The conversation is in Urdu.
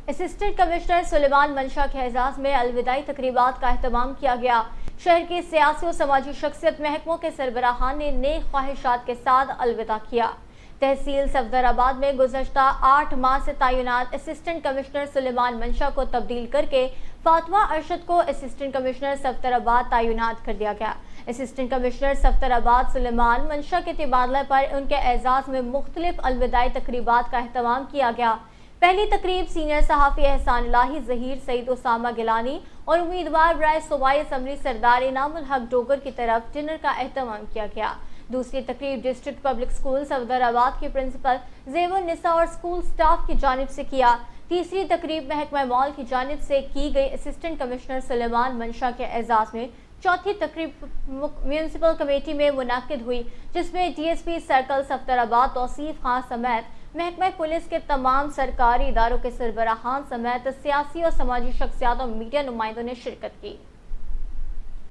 اسسٹنٹ کمشنر سلیمان منشا کے اعزاز میں الوداعی تقریبات کا اہتمام کیا گیا۔ شہر کی سیاسی و سماجی شخصیت محکموں کے سربراہان نے نیک خواہشات کے ساتھ الوداع کیا۔ تحصیل صفدر آباد میں گزشتہ 8 ماہ سے تعینات اسسٹنٹ کمشنر سلیمان منشا کو تبدیل کر کے فاطمہ ارشد کو اسسٹنٹ کمشنر صفدر آباد تعینات کر دیا گیا۔ اسسٹنٹ کمشنر صفدر آباد سلیمان منشا کے تبادلے پر ان کے اعزاز میں مختلف الوداعی تقریبات کا اہتمام کیا گیا۔ پہلی تقریب سینئر صحافی احسان الہی ظہیر سعید اسامہ گیلانی اور امیدوار برائے صوبائی اسمبلی سردار انعام الحق ڈوگر کی طرف ڈنر کا اہتمام کیا گیا۔ دوسری تقریب ڈسٹرکٹ پبلک اسکول صفدر آباد کے پرنسپل زیور نساء اور اسکول سٹاف کی جانب سے کیا۔ تیسری تقریب محکمہ مال کی جانب سے کی گئی اسسٹنٹ کمشنر سلیمان منشا کے اعزاز میں۔ چوتھی تقریب میونسپل کمیٹی میں منعقد ہوئی، جس میں D S P circle Safdar آباد توصیف خان سمیت محکمہ پولیس کے تمام سرکاری اداروں کے سربراہان سمیت سیاسی اور سماجی شخصیات اور میڈیا نمائندوں نے شرکت کی۔